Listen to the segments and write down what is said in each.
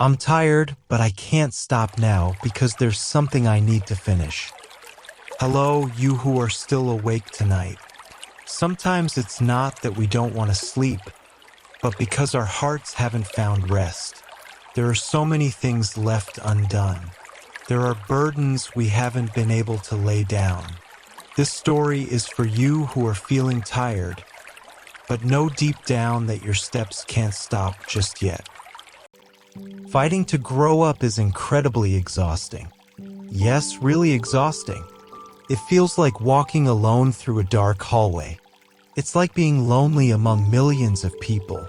I'm tired, but I can't stop now because there's something I need to finish. Hello, you who are still awake tonight. Sometimes it's not that we don't want to sleep, but because our hearts haven't found rest. There are so many things left undone. There are burdens we haven't been able to lay down. This story is for you who are feeling tired, but know deep down that your steps can't stop just yet. Fighting to grow up is incredibly exhausting. Yes, really exhausting. It feels like walking alone through a dark hallway. It's like being lonely among millions of people.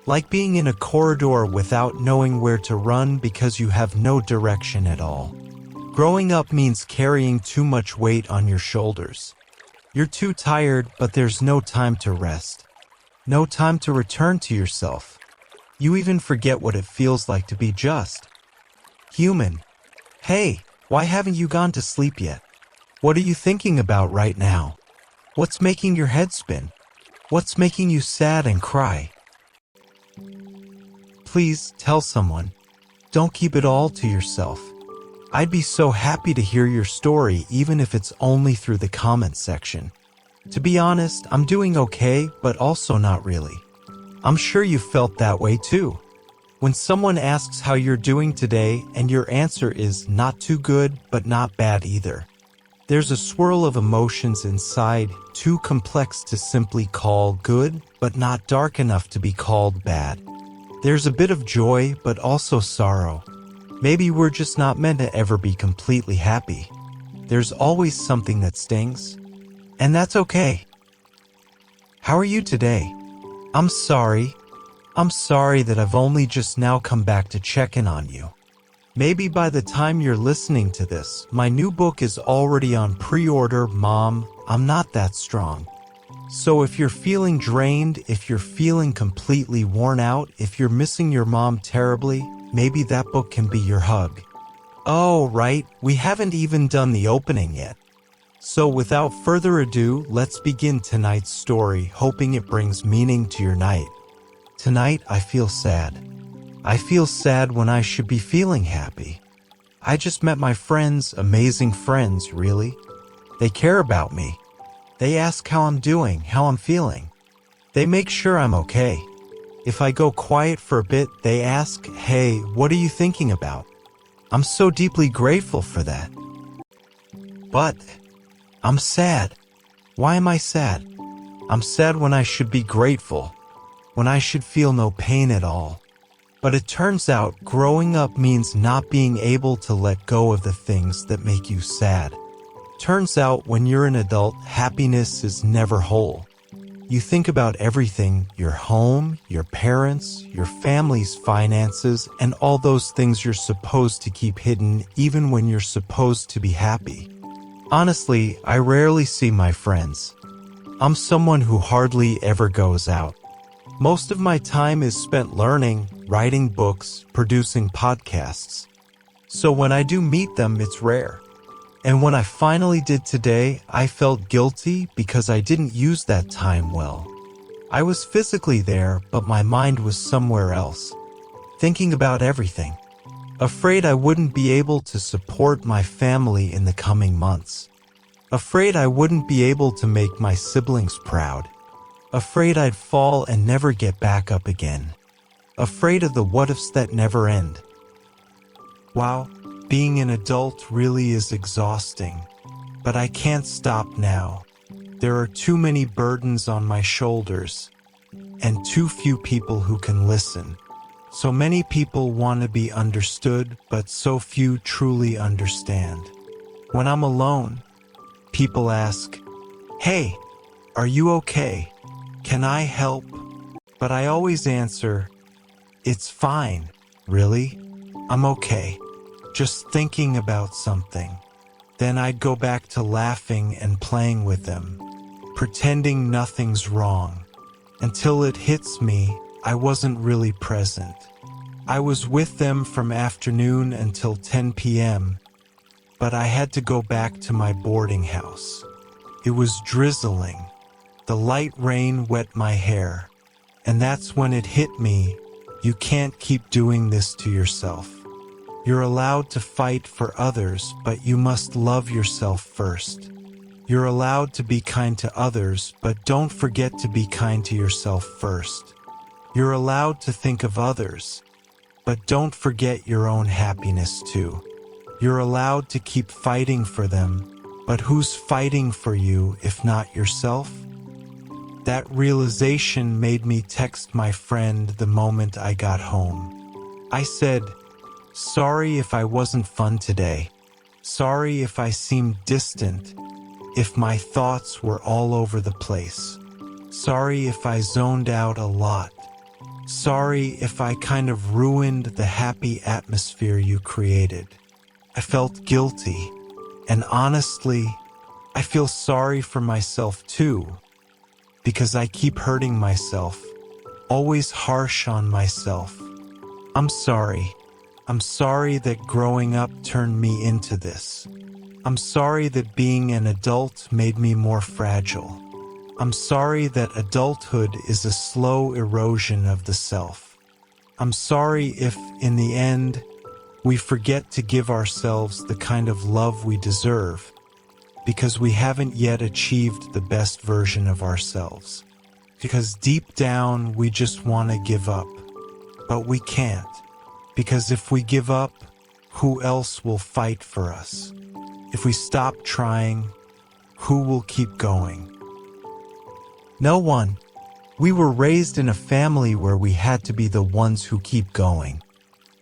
Like being in a corridor without knowing where to run because you have no direction at all. Growing up means carrying too much weight on your shoulders. You're too tired, but there's no time to rest. No time to return to yourself. You even forget what it feels like to be just human. Hey, why haven't you gone to sleep yet? What are you thinking about right now? What's making your head spin? What's making you sad and cry? Please tell someone. Don't keep it all to yourself. I'd be so happy to hear your story, even if it's only through the comments section. To be honest, I'm doing okay, but also not really. I'm sure you felt that way too. When someone asks how you're doing today and your answer is not too good, but not bad either. There's a swirl of emotions inside, too complex to simply call good, but not dark enough to be called bad. There's a bit of joy, but also sorrow. Maybe we're just not meant to ever be completely happy. There's always something that stings. And that's okay. How are you today? I'm sorry. I'm sorry that I've only just now come back to check in on you. Maybe by the time you're listening to this, my new book is already on pre-order. Mom, I'm not that strong. So if you're feeling drained, if you're feeling completely worn out, if you're missing your mom terribly, maybe that book can be your hug. Oh, right, we haven't even done the opening yet. So without further ado, let's begin tonight's story, hoping it brings meaning to your night. Tonight, I feel sad. I feel sad when I should be feeling happy. I just met my friends, amazing friends, really. They care about me. They ask how I'm doing, how I'm feeling. They make sure I'm okay. If I go quiet for a bit, they ask, hey, what are you thinking about? I'm so deeply grateful for that. But I'm sad. Why am I sad? I'm sad when I should be grateful, when I should feel no pain at all. But it turns out growing up means not being able to let go of the things that make you sad. Turns out when you're an adult, happiness is never whole. You think about everything, your home, your parents, your family's finances, and all those things you're supposed to keep hidden even when you're supposed to be happy. Honestly, I rarely see my friends. I'm someone who hardly ever goes out. Most of my time is spent learning, writing books, producing podcasts. So when I do meet them, it's rare. And when I finally did today, I felt guilty because I didn't use that time well. I was physically there, but my mind was somewhere else, thinking about everything. Afraid I wouldn't be able to support my family in the coming months. Afraid I wouldn't be able to make my siblings proud. Afraid I'd fall and never get back up again. Afraid of the what-ifs that never end. Wow, being an adult really is exhausting. But I can't stop now. There are too many burdens on my shoulders, and too few people who can listen. So many people want to be understood, but so few truly understand. When I'm alone, people ask, hey, are you okay? Can I help? But I always answer, it's fine, really? I'm okay. Just thinking about something. Then I'd go back to laughing and playing with them, pretending nothing's wrong. Until it hits me, I wasn't really present. I was with them from afternoon until 10 p.m., but I had to go back to my boarding house. It was drizzling. The light rain wet my hair. And that's when it hit me. You can't keep doing this to yourself. You're allowed to fight for others, but you must love yourself first. You're allowed to be kind to others, but don't forget to be kind to yourself first. You're allowed to think of others, but don't forget your own happiness too. You're allowed to keep fighting for them, but who's fighting for you if not yourself? That realization made me text my friend the moment I got home. I said, "Sorry if I wasn't fun today. Sorry if I seemed distant, if my thoughts were all over the place. Sorry if I zoned out a lot. Sorry if I kind of ruined the happy atmosphere you created." I felt guilty, and honestly, I feel sorry for myself too, because I keep hurting myself, always harsh on myself. I'm sorry. I'm sorry that growing up turned me into this. I'm sorry that being an adult made me more fragile. I'm sorry that adulthood is a slow erosion of the self. I'm sorry if, in the end, we forget to give ourselves the kind of love we deserve, because we haven't yet achieved the best version of ourselves. Because deep down, we just want to give up. But we can't. Because if we give up, who else will fight for us? If we stop trying, who will keep going? No one. We were raised in a family where we had to be the ones who keep going.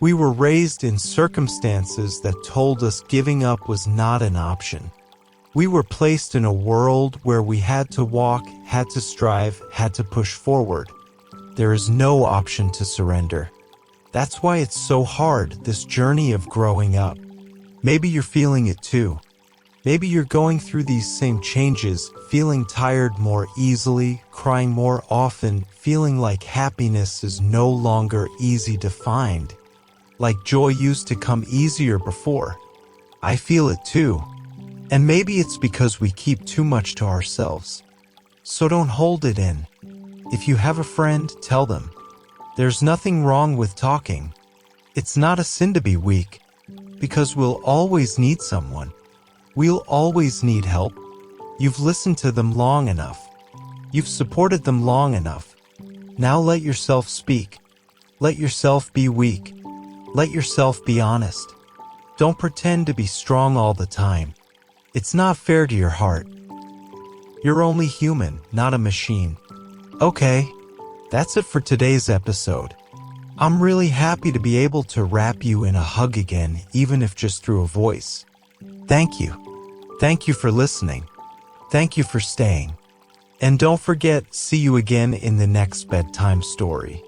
We were raised in circumstances that told us giving up was not an option. We were placed in a world where we had to walk, had to strive, had to push forward. There is no option to surrender. That's why it's so hard, this journey of growing up. Maybe you're feeling it too. Maybe you're going through these same changes, feeling tired more easily, crying more often, feeling like happiness is no longer easy to find. Like joy used to come easier before. I feel it too. And maybe it's because we keep too much to ourselves. So don't hold it in. If you have a friend, tell them. There's nothing wrong with talking. It's not a sin to be weak, because we'll always need someone. We'll always need help. You've listened to them long enough. You've supported them long enough. Now let yourself speak. Let yourself be weak. Let yourself be honest. Don't pretend to be strong all the time. It's not fair to your heart. You're only human, not a machine. Okay, that's it for today's episode. I'm really happy to be able to wrap you in a hug again, even if just through a voice. Thank you. Thank you for listening. Thank you for staying. And don't forget, see you again in the next bedtime story.